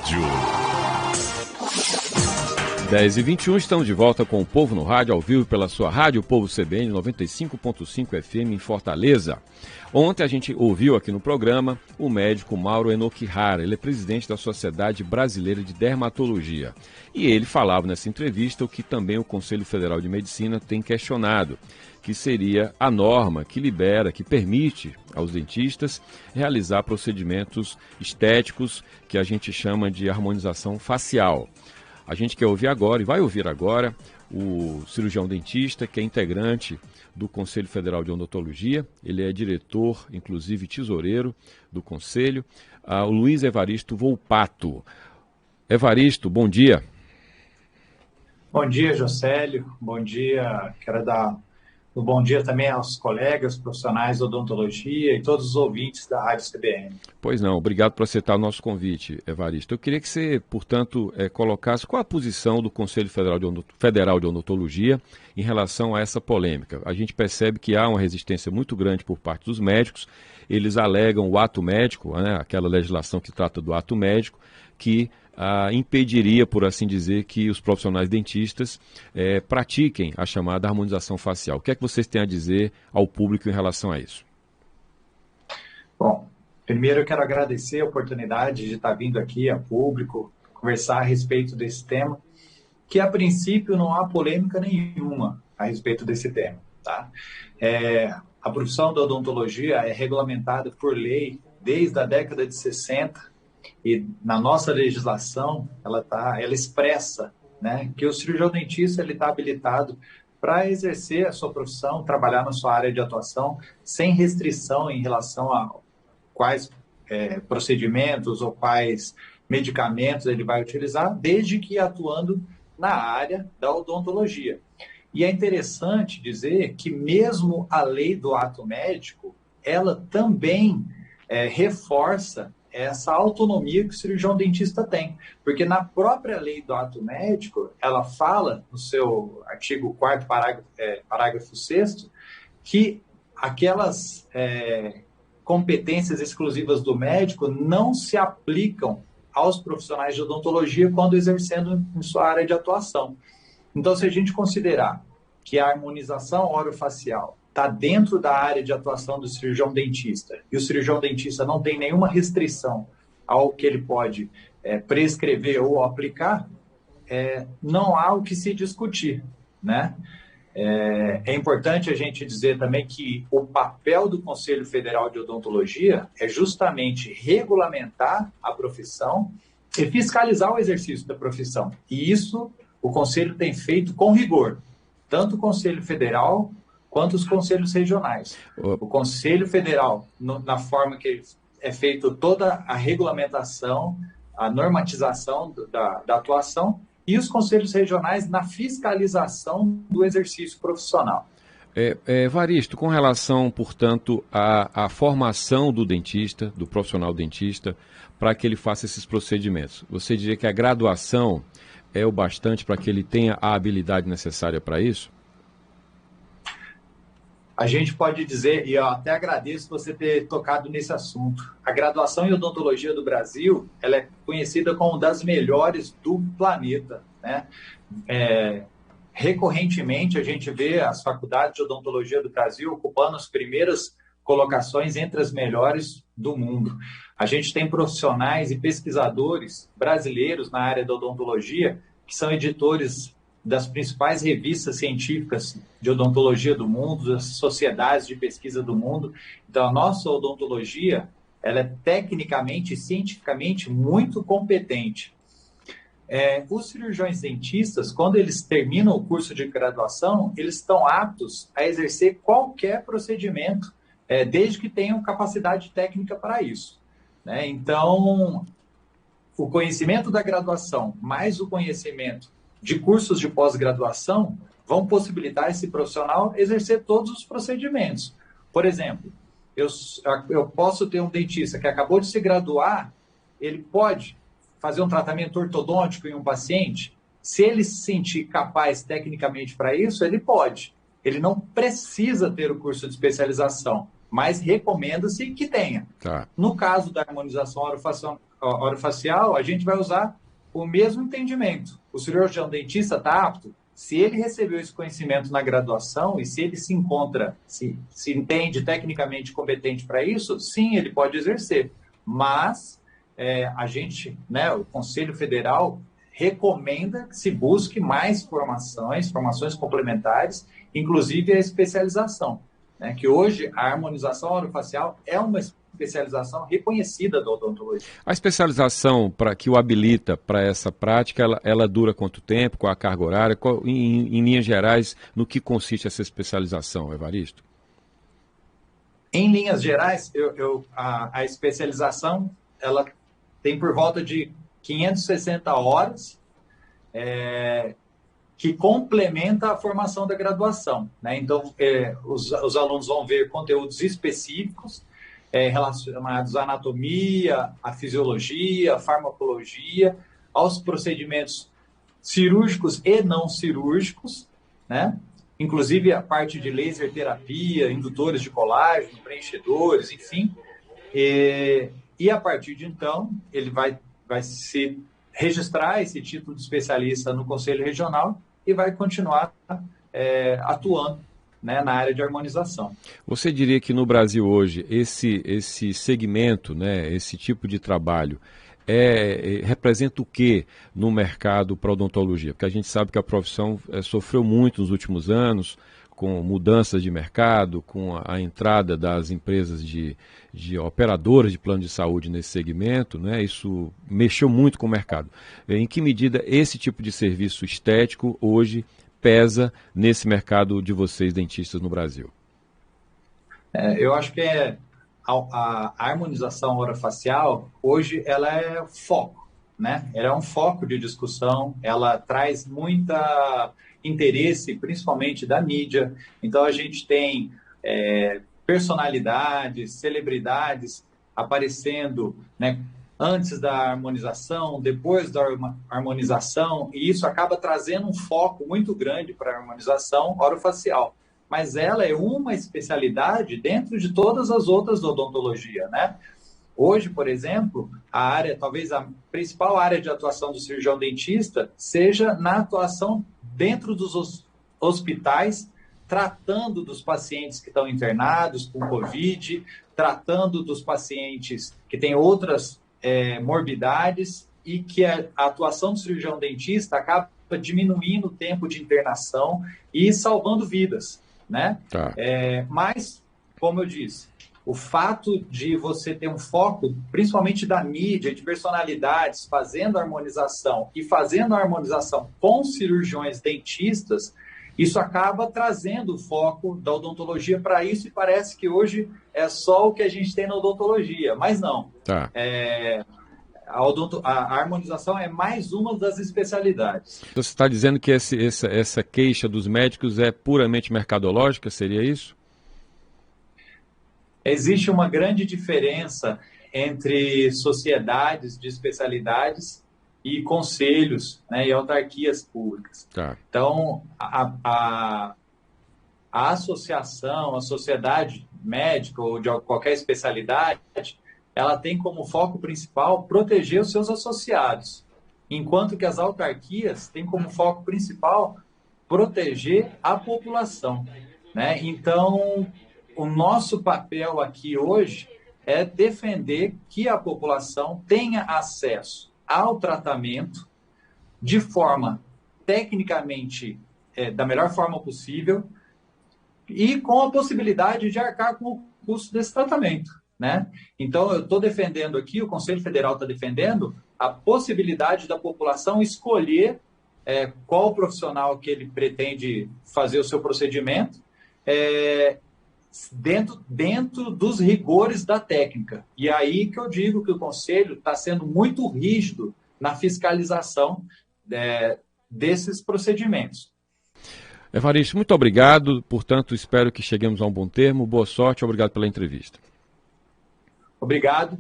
Rádio. 10h21, estamos de volta com o Povo no Rádio, ao vivo pela sua rádio, Povo CBN 95.5 FM em Fortaleza. Ontem a gente ouviu aqui no programa o médico Mauro Enokihara, ele é presidente da Sociedade Brasileira de Dermatologia. E ele falava nessa entrevista o que também o Conselho Federal de Medicina tem questionado, que seria a norma que libera, que permite aos dentistas realizar procedimentos estéticos que a gente chama de harmonização facial. A gente quer ouvir agora, e vai ouvir agora, o cirurgião dentista, que é integrante do Conselho Federal de Odontologia. Ele é diretor, inclusive tesoureiro do Conselho, o Luiz Evaristo Volpato. Evaristo, bom dia. Bom dia, Josélio. Bom dia. Quero dar um bom dia também aos colegas profissionais de odontologia e todos os ouvintes da Rádio CBN. Pois não, obrigado por aceitar o nosso convite, Evaristo. Eu queria que você, portanto, colocasse qual a posição do Conselho Federal de Odontologia em relação a essa polêmica. A gente percebe que há uma resistência muito grande por parte dos médicos. Eles alegam o ato médico, né, aquela legislação que trata do ato médico, que impediria, por assim dizer, que os profissionais dentistas pratiquem a chamada harmonização facial. O que é que vocês têm a dizer ao público em relação a isso? Bom, primeiro eu quero agradecer a oportunidade de estar vindo aqui a público, conversar a respeito desse tema, que a princípio não há polêmica nenhuma a respeito desse tema, tá? A profissão da odontologia é regulamentada por lei desde a década de 60, e na nossa legislação, ela expressa, né, que o cirurgião dentista está habilitado para exercer a sua profissão, trabalhar na sua área de atuação, sem restrição em relação a quais procedimentos ou quais medicamentos ele vai utilizar, desde que atuando na área da odontologia. E é interessante dizer que mesmo a lei do ato médico, ela também reforça essa autonomia que o cirurgião dentista tem. Porque na própria lei do ato médico, ela fala, no seu artigo 4º, parágrafo 6º, que aquelas competências exclusivas do médico não se aplicam aos profissionais de odontologia quando exercendo em sua área de atuação. Então, se a gente considerar que a harmonização orofacial está dentro da área de atuação do cirurgião dentista, e o cirurgião dentista não tem nenhuma restrição ao que ele pode prescrever ou aplicar, não há o que se discutir, né? É importante a gente dizer também que o papel do Conselho Federal de Odontologia é justamente regulamentar a profissão e fiscalizar o exercício da profissão. E isso o Conselho tem feito com rigor, tanto o Conselho Federal quanto os conselhos regionais. O Conselho Federal, na forma que é feito toda a regulamentação, a normatização da atuação, e os conselhos regionais na fiscalização do exercício profissional. Evaristo, com relação, portanto, à formação do dentista, do profissional dentista, para que ele faça esses procedimentos, você diria que a graduação é o bastante para que ele tenha a habilidade necessária para isso? A gente pode dizer, e eu até agradeço você ter tocado nesse assunto, a graduação em odontologia do Brasil, ela é conhecida como uma das melhores do planeta, né? Recorrentemente, a gente vê as faculdades de odontologia do Brasil ocupando as primeiras colocações entre as melhores do mundo. A gente tem profissionais e pesquisadores brasileiros na área da odontologia que são editores das principais revistas científicas de odontologia do mundo, das sociedades de pesquisa do mundo. Então, a nossa odontologia, ela é tecnicamente e cientificamente muito competente. Os cirurgiões dentistas, quando eles terminam o curso de graduação, eles estão aptos a exercer qualquer procedimento, desde que tenham capacidade técnica para isso, né? Então, o conhecimento da graduação, mais o conhecimento de cursos de pós-graduação, vão possibilitar esse profissional exercer todos os procedimentos. Por exemplo, eu posso ter um dentista que acabou de se graduar, ele pode fazer um tratamento ortodôntico em um paciente. Se ele se sentir capaz tecnicamente para isso, ele pode. Ele não precisa ter o curso de especialização, mas recomenda-se que tenha. Tá. No caso da harmonização orofacial, a gente vai usar o mesmo entendimento. O cirurgião dentista está apto? Se ele recebeu esse conhecimento na graduação e se ele se encontra, se entende tecnicamente competente para isso, sim, ele pode exercer. Mas a gente, né, o Conselho Federal recomenda que se busque mais formações complementares, inclusive a especialização, né, que hoje a harmonização orofacial é uma especialização reconhecida da odontologia. A especialização para que o habilita para essa prática, ela dura quanto tempo, qual a carga horária, em linhas gerais, no que consiste essa especialização, Evaristo? Em linhas gerais, a especialização ela tem por volta de 560 horas, que complementa a formação da graduação, né? Então, os alunos vão ver conteúdos específicos relacionados à anatomia, à fisiologia, à farmacologia, aos procedimentos cirúrgicos e não cirúrgicos, né? Inclusive a parte de laser terapia, indutores de colágeno, preenchedores, enfim. E a partir de então, ele vai se registrar esse título de especialista no Conselho Regional e vai continuar atuando, né, na área de harmonização. Você diria que no Brasil hoje, esse segmento, né, esse tipo de trabalho, representa o que no mercado para odontologia? Porque a gente sabe que a profissão sofreu muito nos últimos anos, com mudanças de mercado, com a entrada das empresas de operadoras de plano de saúde nesse segmento, né? Isso mexeu muito com o mercado. Em que medida esse tipo de serviço estético hoje pesa nesse mercado de vocês, dentistas, no Brasil? Eu acho que a harmonização orofacial, hoje, ela é foco, né? Ela é um foco de discussão, ela traz muita interesse, principalmente da mídia. Então, a gente tem personalidades, celebridades aparecendo, né, antes da harmonização, depois da harmonização, e isso acaba trazendo um foco muito grande para a harmonização orofacial. Mas ela é uma especialidade dentro de todas as outras da odontologia, né? Hoje, por exemplo, talvez a principal área de atuação do cirurgião dentista seja na atuação dentro dos hospitais, tratando dos pacientes que estão internados com Covid, tratando dos pacientes que têm outras morbidades, e que a atuação do cirurgião dentista acaba diminuindo o tempo de internação e salvando vidas, né? Tá. Mas, como eu disse, o fato de você ter um foco, principalmente da mídia, de personalidades, fazendo a harmonização e fazendo a harmonização com cirurgiões dentistas, isso acaba trazendo o foco da odontologia para isso, e parece que hoje é só o que a gente tem na odontologia, mas não. Tá. A harmonização é mais uma das especialidades. Você está dizendo que essa queixa dos médicos é puramente mercadológica, seria isso? Existe uma grande diferença entre sociedades de especialidades e conselhos, né, e autarquias públicas. Tá. Então, a associação, a sociedade médica ou de qualquer especialidade, ela tem como foco principal proteger os seus associados, enquanto que as autarquias têm como foco principal proteger a população, né? Então, o nosso papel aqui hoje é defender que a população tenha acesso ao tratamento de forma tecnicamente da melhor forma possível e com a possibilidade de arcar com o custo desse tratamento, né? Então, eu estou defendendo aqui, o Conselho Federal está defendendo a possibilidade da população escolher qual profissional que ele pretende fazer o seu procedimento, dentro dos rigores da técnica. E aí que eu digo que o Conselho está sendo muito rígido na fiscalização desses procedimentos. Evaristo, muito obrigado. Portanto, espero que cheguemos a um bom termo. Boa sorte, obrigado pela entrevista. Obrigado.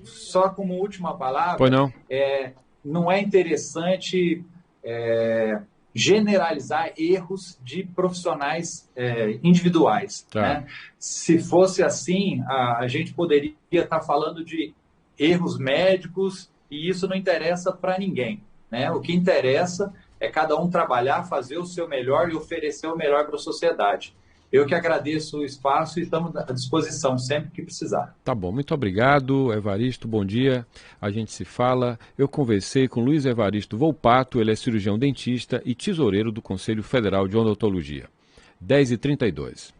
Só como última palavra, Pois não? Não é interessante generalizar erros de profissionais individuais. Tá. Né? Se fosse assim, a gente poderia estar falando de erros médicos, e isso não interessa para ninguém, né? O que interessa é cada um trabalhar, fazer o seu melhor e oferecer o melhor para a sociedade. Eu que agradeço o espaço e estamos à disposição sempre que precisar. Tá bom, muito obrigado, Evaristo, bom dia. A gente se fala. Eu conversei com Luiz Evaristo Volpato, ele é cirurgião dentista e tesoureiro do Conselho Federal de Odontologia. 10h32.